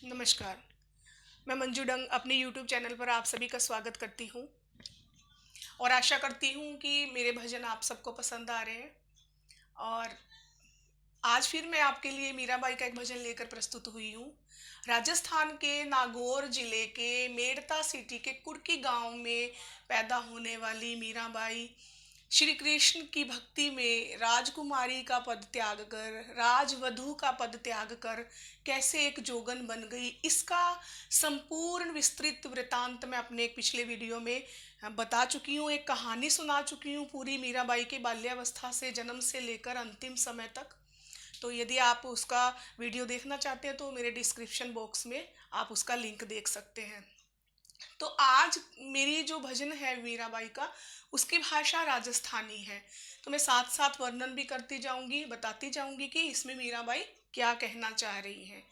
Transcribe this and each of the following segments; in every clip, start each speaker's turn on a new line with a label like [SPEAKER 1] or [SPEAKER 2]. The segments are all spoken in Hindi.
[SPEAKER 1] नमस्कार। मैं मंजू डंग अपने यूट्यूब चैनल पर आप सभी का स्वागत करती हूँ और आशा करती हूँ कि मेरे भजन आप सबको पसंद आ रहे हैं। और आज फिर मैं आपके लिए मीराबाई का एक भजन लेकर प्रस्तुत हुई हूँ। राजस्थान के नागौर जिले के मेड़ता सिटी के कुर्की गांव में पैदा होने वाली मीराबाई श्री कृष्ण की भक्ति में राजकुमारी का पद त्याग कर, राजवधू का पद त्याग कर कैसे एक जोगन बन गई, इसका संपूर्ण विस्तृत वृतांत मैं अपने एक पिछले वीडियो में बता चुकी हूँ। एक कहानी सुना चुकी हूँ पूरी मीराबाई के बाल्यावस्था से जन्म से लेकर अंतिम समय तक। तो यदि आप उसका वीडियो देखना चाहते हैं तो मेरे डिस्क्रिप्शन बॉक्स में आप उसका लिंक देख सकते हैं। तो आज मेरी जो भजन है मीराबाई का, उसकी भाषा राजस्थानी है। तो मैं साथ साथ वर्णन भी करती जाऊंगी, बताती जाऊंगी कि इसमें मीराबाई क्या कहना चाह रही है।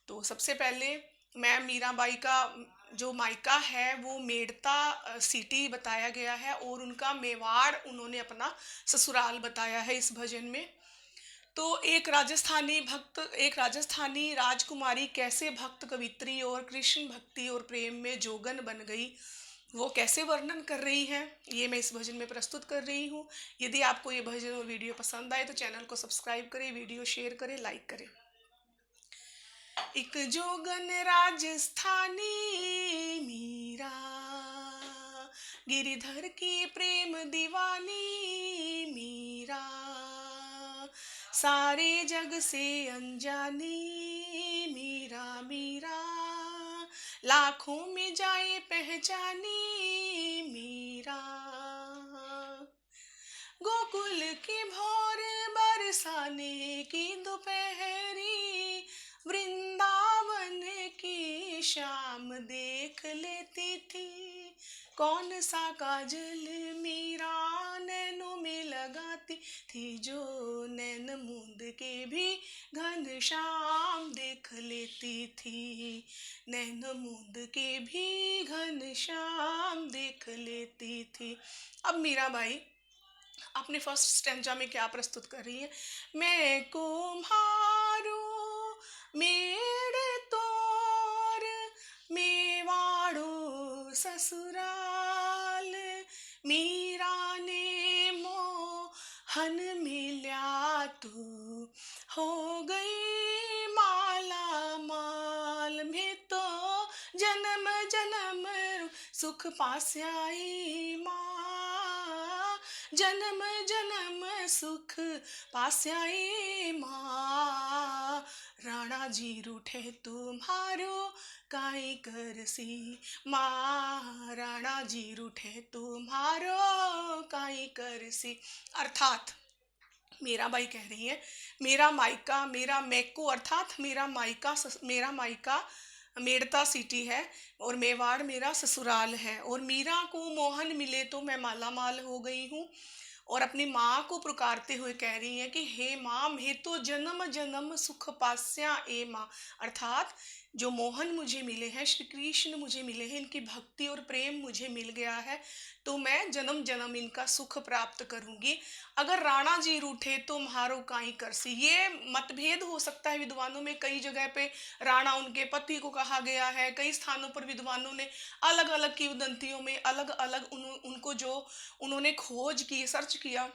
[SPEAKER 1] तो सबसे पहले मैं मीराबाई का जो मायका है वो मेड़ता सिटी बताया गया है और उनका मेवाड़ उन्होंने अपना ससुराल बताया है इस भजन में। तो एक राजस्थानी राजकुमारी कैसे भक्त कवित्री और कृष्ण भक्ति और प्रेम में जोगन बन गई, वो कैसे वर्णन कर रही है, ये मैं इस भजन में प्रस्तुत कर रही हूँ। यदि आपको ये भजन और वीडियो पसंद आए तो चैनल को सब्सक्राइब करें, वीडियो शेयर करें, लाइक करें। एक जोगन राजस्थानी मीरा, गिरिधर की प्रेम दीवानी मीरा, सारे जग से अनजानी मीरा मीरा, लाखों में जाए पहचानी मीरा। गोकुल की भोर बरसाने की दोपहरी, वृंदावन की शाम देख लेती थी। कौन सा काजल मीरा नैनों में लगाती थी, जो नैन मूंद के भी घन श्याम देख लेती थी, नैन मूंद के भी घन श्याम देख लेती थी। अब मीराबाई अपने फर्स्ट स्टैंजा में क्या प्रस्तुत कर रही है। मैं कुम्हारो मेरे तोर, मेवाड़ो ससुराल, मीरा ने मोहन मिल्या तू, हो गई माला माल। में तो जन्म जन्म सुख पास्याई माँ, जन्म जन्म सुख पास्याई माँ। राणा जी रूठे तुम्हारो काई करसी माँ, राणा जी रूठे तुम्हारो काई करसी। अर्थात मीराबाई कह रही है, मेरा मायका, मेरा मैको अर्थात मेरा मायका मेड़ता सिटी है और मेवाड़ मेरा ससुराल है, और मीरा को मोहन मिले तो मैं माला माल हो गई हूँ। और अपनी माँ को पुकारते हुए कह रही है कि हे माँ, मैं तो जन्म जन्म सुख पास्या ए माँ। अर्थात जो मोहन मुझे मिले हैं, श्री कृष्ण मुझे मिले हैं, इनकी भक्ति और प्रेम मुझे मिल गया है, तो मैं जन्म जन्म इनका सुख प्राप्त करूंगी। अगर राणा जी रूठे तो म्हारो काई करसी, ये मतभेद हो सकता है विद्वानों में। कई जगह पे राणा उनके पति को कहा गया है, कई स्थानों पर विद्वानों ने अलग अलग किंवदंतियों में अलग अलग उनको जो उन्होंने खोज की, सर्च किया,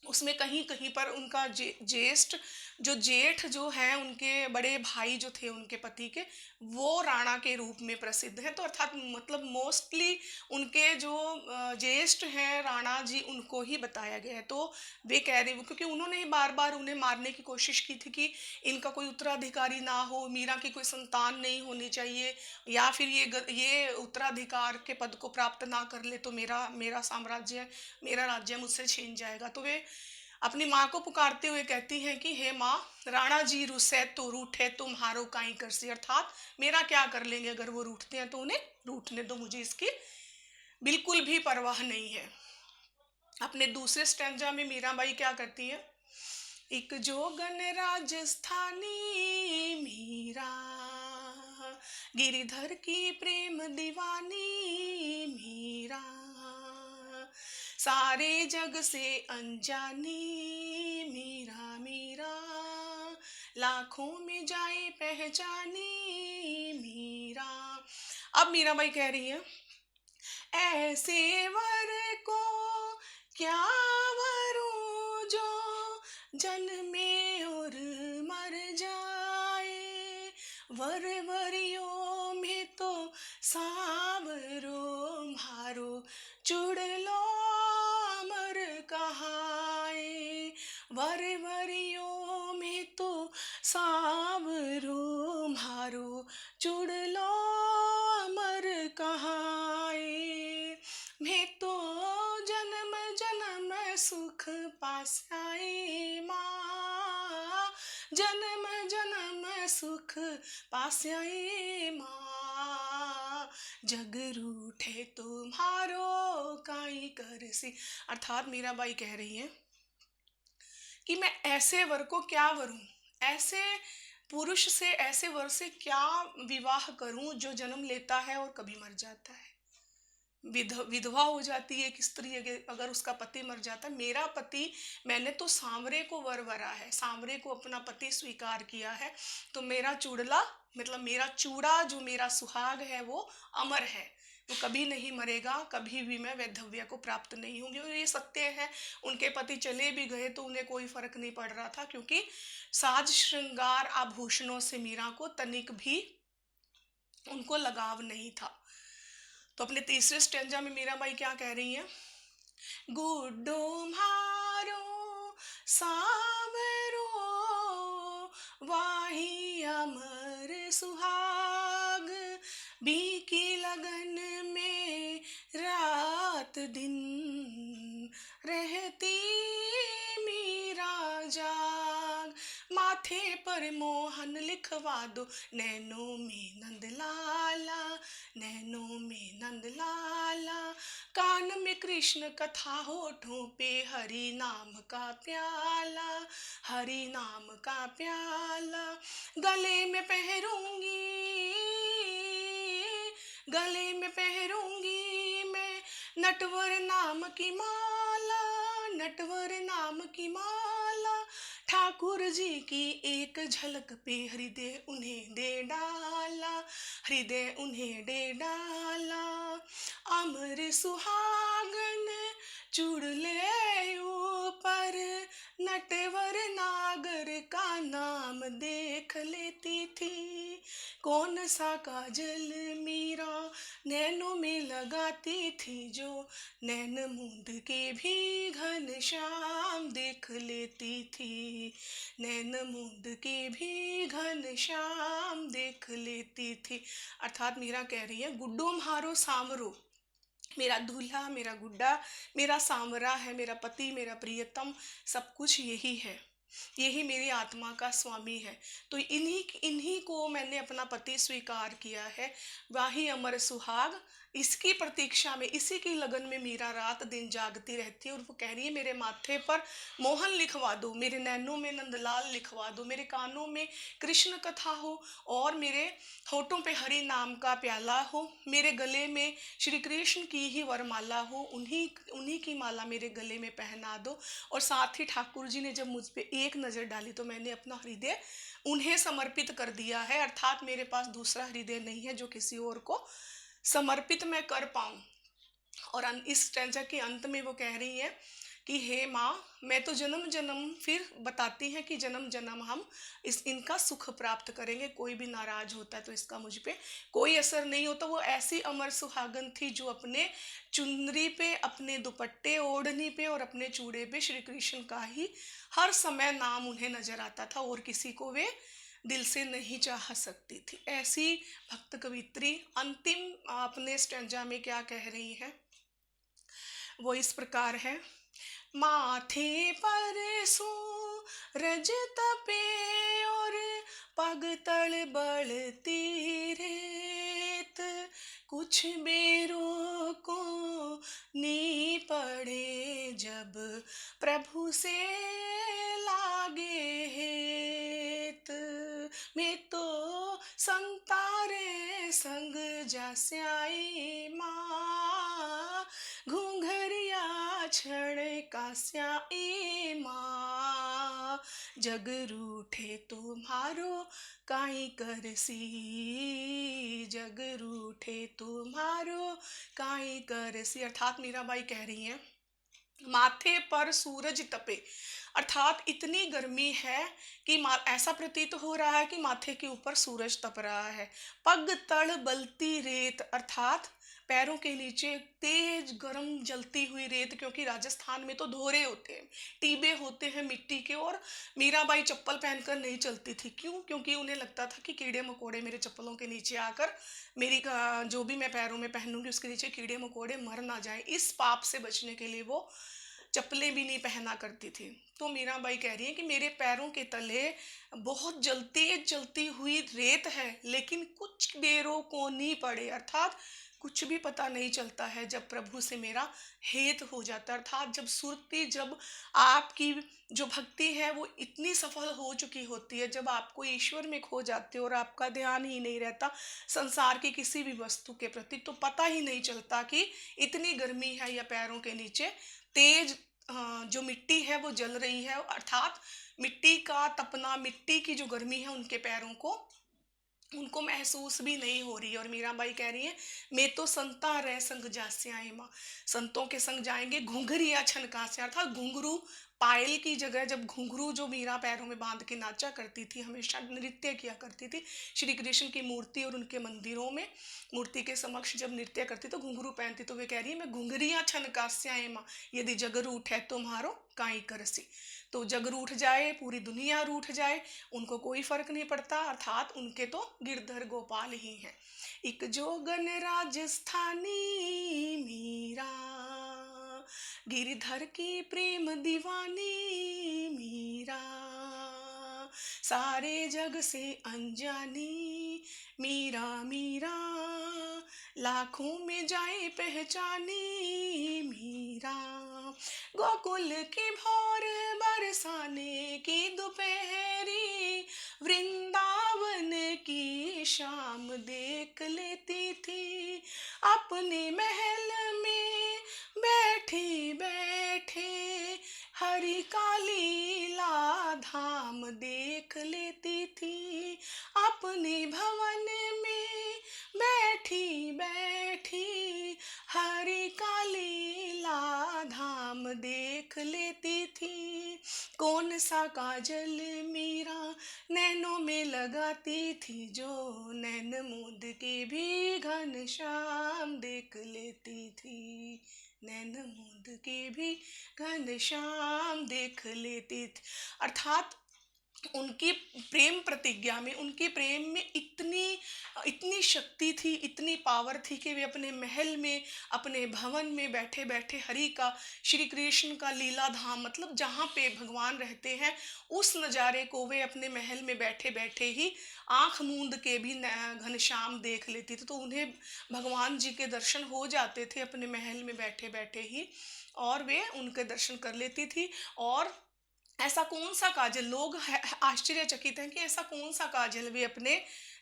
[SPEAKER 1] उसमें कहीं कहीं पर उनका ज्येष्ठ जो जेठ जो है, उनके बड़े भाई जो थे उनके पति के, वो राणा के रूप में प्रसिद्ध है। तो अर्थात मतलब मोस्टली उनके जो ज्येष्ठ हैं राणा जी, उनको ही बताया गया है। तो वे कह रहे, क्योंकि उन्होंने बार बार उन्हें मारने की कोशिश की थी कि इनका कोई उत्तराधिकारी ना हो, मीरा की कोई संतान नहीं होनी चाहिए, या फिर ये उत्तराधिकार के पद को प्राप्त ना कर ले तो मेरा मेरा साम्राज्य, मेरा राज्य मुझसे छीन जाएगा। तो वे अपनी माँ को पुकारते हुए कहती हैं कि हे माँ, राणा जी रुसे तो रूठे तुम्हारो काई करसी। अर्थात मेरा क्या कर लेंगे, अगर वो रूठते हैं तो उन्हें रूठने दो, मुझे इसकी बिल्कुल भी परवाह नहीं है। अपने दूसरे स्टैंजा में मीराबाई क्या करती है, एक जोगन राजस्थानी मीरा, गिरिधर की प्रेम दीवानी मीरा, सारे जग से अनजानी मीरा मीरा, लाखों में जाए पहचानी मीरा। अब मीराबाई कह रही है, ऐसे वर को क्या वरूं जो जन्मे और मर जाए, वर वरियों में तो सांवरो म्हारो चुड़लो अमर कहाए, वर वरियों में तो सांवरो म्हारो चुड़लो अमर कहाए, मैं तो जन्म जन्म सुख पास्याई माँ, जन्म जन्म सुख पास्याई माँ, जग रूठे तुम्हारो काई करसी। अर्थात मीराबाई कह रही है कि मैं ऐसे वर को क्या वरूं, ऐसे पुरुष से, ऐसे वर से क्या विवाह करूं जो जन्म लेता है और कभी मर जाता है। विधवा हो जाती है एक स्त्री अगर उसका पति मर जाता है। मेरा पति, मैंने तो सांवरे को वर वरा है, सांवरे को अपना पति स्वीकार किया है, तो मेरा चूड़ला मतलब मेरा चूड़ा जो मेरा सुहाग है वो अमर है, वो कभी नहीं मरेगा, कभी भी मैं वैधव्य को प्राप्त नहीं होंगी। और ये सत्य है, उनके पति चले भी गए तो उन्हें कोई फर्क नहीं पड़ रहा था, क्योंकि साज श्रृंगार आभूषणों से मीरा को तनिक भी उनको लगाव नहीं था। तो अपने तीसरे स्टेंजा में मीराबाई क्या कह रही हैं, गुड्डो म्हारो सांवरो वाही अमर सुहाग, बीकी लगन में रात दिन रहती मीरा जाग, माथे पर मोहन लिखवा दो नैनों में नंदलाला, नैनों में नंदलाला, कान में कृष्ण कथा होठों पे हरि नाम का प्याला, हरि नाम का प्याला, गले में पहरूंगी, गले में पहरूंगी मैं नटवर नाम की माला, नटवर नाम की माला, ठाकुर जी की एक झलक पे हृदय उन्हें दे डाला, हृदय उन्हें दे डाला, अमर सुहागन चूड़ले ऊपर नटवर नागर का नाम देख लेती थी, कौन सा काजल मीरा नैनों में लगाती थी, जो नैन मूंद के भी घन श्याम देख लेती थी, नैन मूंद के भी घन श्याम देख लेती थी। अर्थात मीरा कह रही है, गुड्डो म्हारो सांवरो, मेरा दूल्हा, मेरा गुड्डा, मेरा सांवरा है, मेरा पति, मेरा प्रियतम, सब कुछ यही है, यही मेरी आत्मा का स्वामी है। तो इन्हीं को मैंने अपना पति स्वीकार किया है, वही अमर सुहाग, इसकी प्रतीक्षा में, इसी की लगन में मीरा रात दिन जागती रहती है। और वो कह रही है, मेरे माथे पर मोहन लिखवा दो, मेरे नैनों में नंदलाल लिखवा दो, मेरे कानों में कृष्ण कथा हो और मेरे होठों पे हरि नाम का प्याला हो, मेरे गले में श्री कृष्ण की ही वरमाला हो, उन्हीं की माला मेरे गले में पहना दो। और साथ ही ठाकुर जी ने जब मुझ पे एक नज़र डाली तो मैंने अपना हृदय उन्हें समर्पित कर दिया है, अर्थात मेरे पास दूसरा हृदय नहीं है जो किसी और को समर्पित मैं कर पाऊं। और इस स्टेंजा के अंत में वो कह रही है कि हे माँ, मैं तो जन्म जन्म, फिर बताती हैं कि जन्म जन्म हम इनका सुख प्राप्त करेंगे, कोई भी नाराज होता है तो इसका मुझ पे कोई असर नहीं होता। वो ऐसी अमर सुहागन थी जो अपने चुनरी पे, अपने दुपट्टे ओढ़नी पे और अपने चूड़े पे श्री कृष्ण का ही हर समय नाम उन्हें नजर आता था, और किसी को वे दिल से नहीं चाह सकती थी। ऐसी भक्त कवित्री अंतिम अपने स्टेंजा में क्या कह रही है, वो इस प्रकार है, माथे पर सूरज तपे और पग तल बढ़ती रेत, कुछ बेरों को नी पड़े जब प्रभु से लागे हेत, मैं तो संतारे संग जास्याई माँ, घूंघरिया छड़ का स्याई माँ, जग रूठे तुम्हारो काई करसी, जग रूठे तुम्हारो काई करसी। अर्थात मीराबाई कह रही हैं माथे पर सूरज तपे, अर्थात इतनी गर्मी है कि ऐसा प्रतीत हो रहा है कि माथे के ऊपर सूरज तप रहा है। पग तड़ बलती रेत, अर्थात पैरों के नीचे तेज गरम जलती हुई रेत, क्योंकि राजस्थान में तो धोरे होते हैं, टीबे होते हैं मिट्टी के। और मीराबाई चप्पल पहनकर नहीं चलती थी, क्यों? क्योंकि उन्हें लगता था कि कीड़े मकोड़े मेरे चप्पलों के नीचे आकर मेरी जो भी मैं पैरों में पहनूंगी उसके नीचे कीड़े मकोड़े मर ना जाए। इस पाप से बचने के लिए वो चप्पलें भी नहीं पहना करती थी। तो मीराबाई कह रही है कि मेरे पैरों के तले बहुत जलती हुई रेत है, लेकिन कुछ बेरों को नहीं पड़े, अर्थात कुछ भी पता नहीं चलता है जब प्रभु से मेरा हेत हो जाता है। अर्थात जब सुरती, जब आपकी जो भक्ति है वो इतनी सफल हो चुकी होती है, जब आपको ईश्वर में खो जाते हो और आपका ध्यान ही नहीं रहता संसार की किसी भी वस्तु के प्रति, तो पता ही नहीं चलता कि इतनी गर्मी है या पैरों के नीचे तेज जो मिट्टी है वो जल रही है। अर्थात मिट्टी का तपना, मिट्टी की जो गर्मी है उनके पैरों को, उनको महसूस भी नहीं हो रही है। और मीराबाई कह रही है मैं तो संता रह संग जास्याए माँ, संतों के संग जाएंगे घुंघरिया छनका से, अर्थात घुंघरू पायल की जगह जब घुंघरू जो मीरा पैरों में बांध के नाचा करती थी, हमेशा नृत्य किया करती थी श्री कृष्ण की मूर्ति और उनके मंदिरों में मूर्ति के समक्ष जब नृत्य करती तो घुंघरू पहनती, तो वे कह रही है मैं घुंघरिया छनकास्याए माँ, यदि जग रूठ है तुम्हारो काई करसी। तो जग रूठ जाए, पूरी दुनिया रूठ जाए, उनको कोई फर्क नहीं पड़ता, अर्थात उनके तो गिरधर गोपाल ही हैं। एक जोगन राजस्थानी मीरा, गिरधर की प्रेम दीवानी मीरा, सारे जग से अनजानी मीरा मीरा, लाखों में जाए पहचानी मीरा, गोकुल की भौर बरसाने की दोपहरी, वृंदावन की शाम देख लेती थी, अपने महल में बैठी बैठे हरि का लीला धाम देख लेती थी, अपने भवन में बैठी बैठी हरि का लीला धाम देख लेती थी। कौन सा काजल मीरा नैनों में लगाती थी, जो नैन मूंद के भी घनश्याम देख लेती थी, नैन मूंद के भी घनश्याम देख लेती थी। अर्थात उनकी प्रेम प्रतिज्ञा में, उनके प्रेम में इतनी इतनी शक्ति थी, इतनी पावर थी कि वे अपने महल में, अपने भवन में बैठे बैठे हरि का, श्री कृष्ण का लीला धाम, मतलब जहाँ पे भगवान रहते हैं उस नज़ारे को वे अपने महल में बैठे बैठे ही आंख मूंद के भी घनश्याम देख लेती थी। तो उन्हें भगवान जी के दर्शन हो जाते थे अपने महल में बैठे बैठे ही, और वे उनके दर्शन कर लेती थी। और ऐसा कौन सा काजल, लोग आश्चर्यचकित हैं कि ऐसा कौन सा काजल वे अपने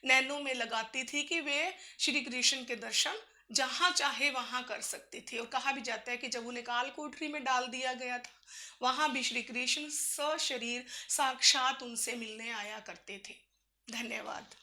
[SPEAKER 1] नैनों में लगाती थी कि वे श्री कृष्ण के दर्शन जहां चाहे वहां कर सकती थी। और कहा भी जाता है कि जब उन्हें काल कोठरी में डाल दिया गया था, वहां भी श्री कृष्ण सशरीर साक्षात उनसे मिलने आया करते थे। धन्यवाद।